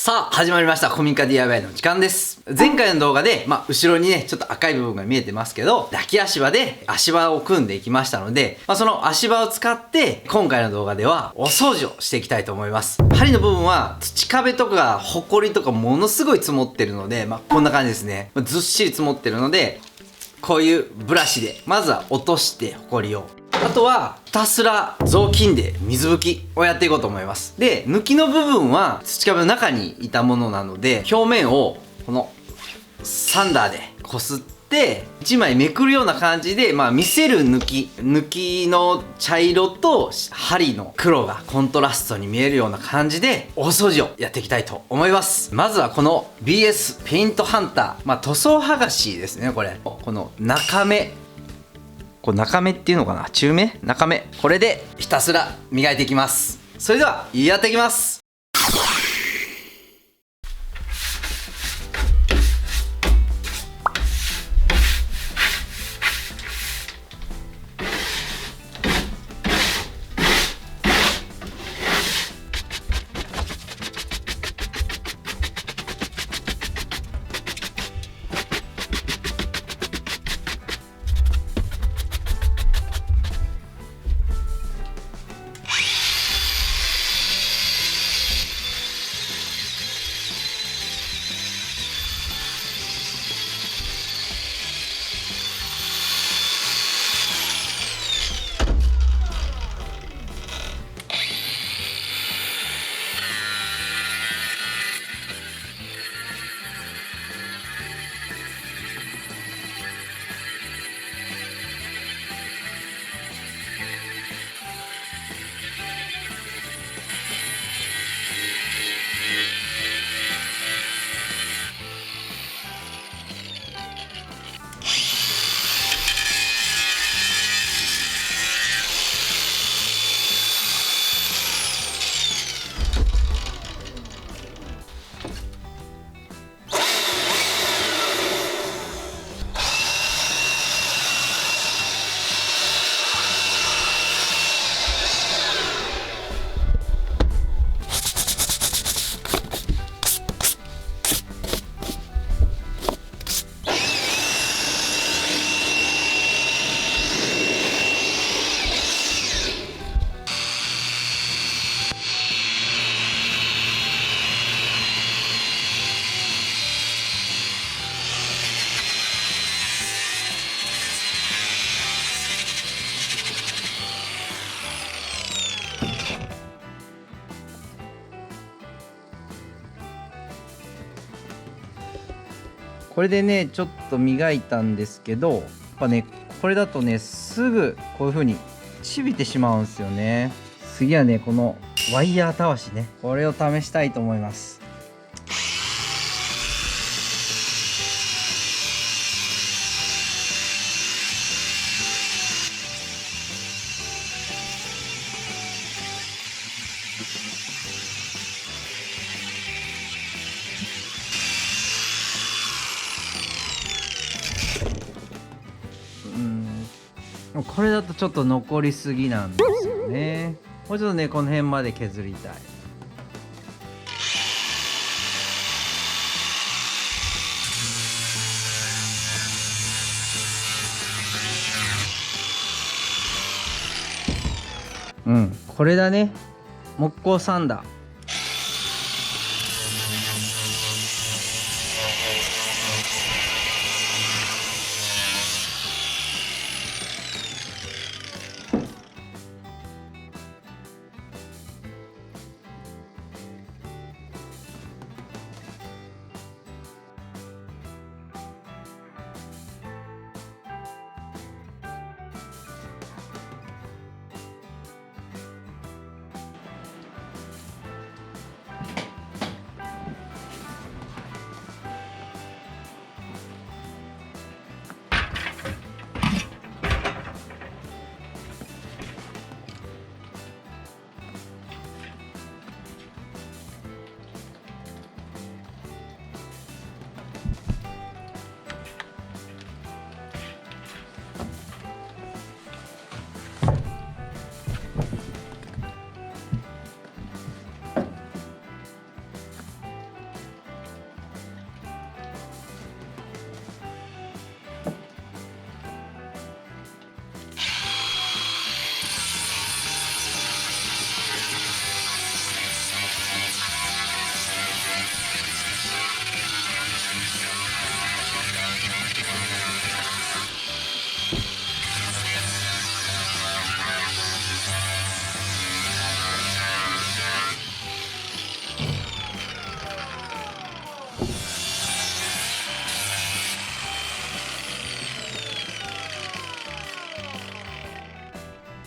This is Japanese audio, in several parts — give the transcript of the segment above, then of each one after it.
さあ、始まりました。古民家 DIY の時間です。前回の動画で、後ろにね、ちょっと赤い部分が見えてますけど、抱き足場で足場を組んでいきましたので、その足場を使って、今回の動画では、お掃除をしていきたいと思います。針の部分は、土壁とか、ホコリとかものすごい積もってるので、こんな感じですね。ずっしり積もってるので、こういうブラシで、まずは落として、ホコリを。あとはひたすら雑巾で水拭きをやっていこうと思います。で、抜きの部分は土壁の中にいたものなので、表面をこのサンダーでこすって1枚めくるような感じで、見せる抜きの茶色と針の黒がコントラストに見えるような感じで大掃除をやっていきたいと思います。まずはこの BS ペイントハンター、塗装剥がしですね。これこの中目、これ中目っていうのかな、中目、中目、これでひたすら磨いていきます。それではやっていきます。これでね、ちょっと磨いたんですけど、やっぱね、これだとね、すぐこういう風にちびてしまうんですよね。次はね、このワイヤーたわしね、これを試したいと思います。これだとちょっと残りすぎなんですよね。もうちょっとね、この辺まで削りたい。これだね。木工サンダー。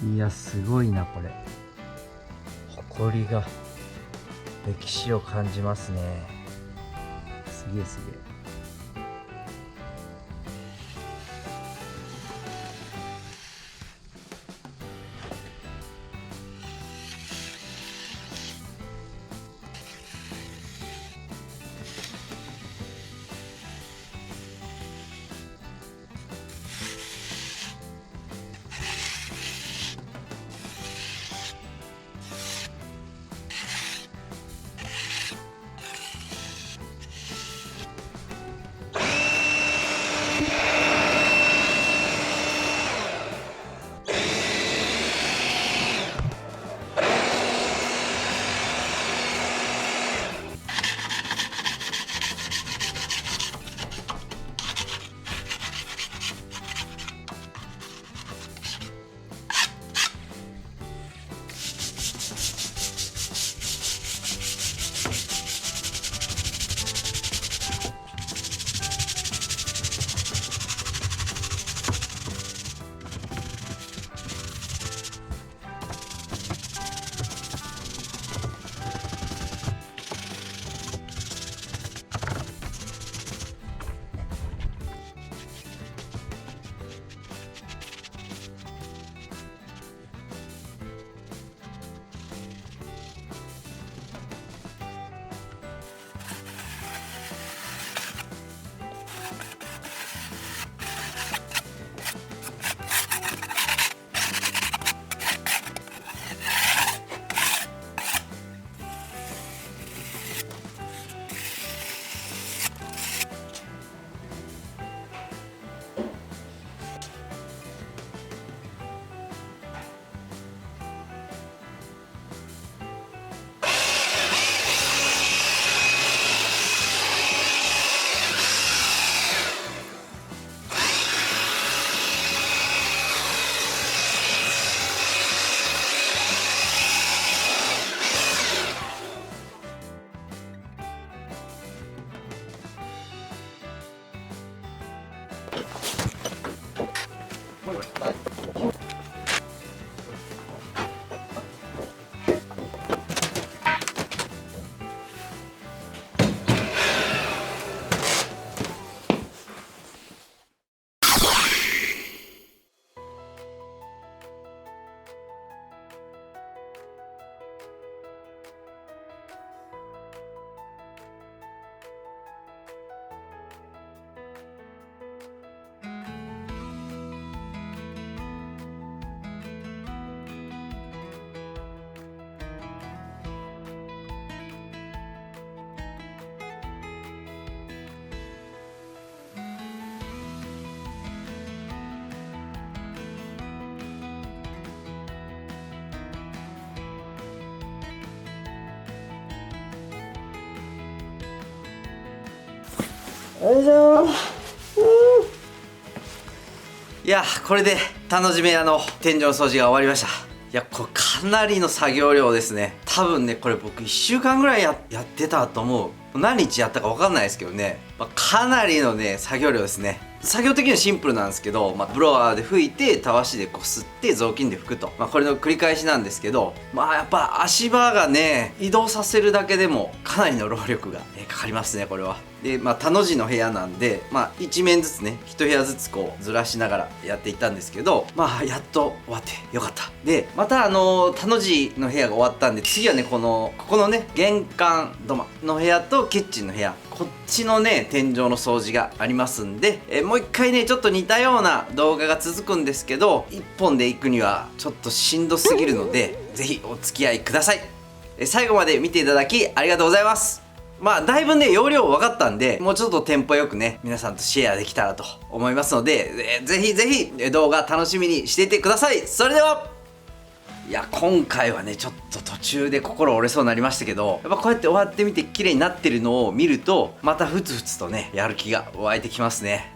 いや、すごいなこれ。埃が歴史を感じますね。すげえすげえ。よいしょ。いや、これで田の島屋の天井の掃除が終わりました。いや、これかなりの作業量ですね。多分ね、これ僕1週間ぐらいやってたと思う。何日やったか分かんないですけどね、かなりのね作業量ですね。作業的にはシンプルなんですけど、ブロワーで拭いて、たわしでこすって、雑巾で拭くと、これの繰り返しなんですけど、やっぱ足場がね移動させるだけでもかなりの労力がかかりますね、これは。で、田の字の部屋なんで、1面ずつね、1部屋ずつこうずらしながらやっていったんですけど、やっと終わってよかった。で、また田の字の部屋が終わったんで、次はね、ここのね、玄関土間の部屋とキッチンの部屋、こっちのね天井の掃除がありますんで、もう一回ねちょっと似たような動画が続くんですけど、1本で行くにはちょっとしんどすぎるのでぜひお付き合いください。最後まで見ていただきありがとうございます。だいぶね容量分かったんで、もうちょっとテンポよくね皆さんとシェアできたらと思いますので、ぜひぜひ動画楽しみにしていてください。それでは。いや、今回はねちょっと途中で心折れそうになりましたけど、やっぱこうやって終わってみて綺麗になってるのを見ると、またふつふつとねやる気が湧いてきますね。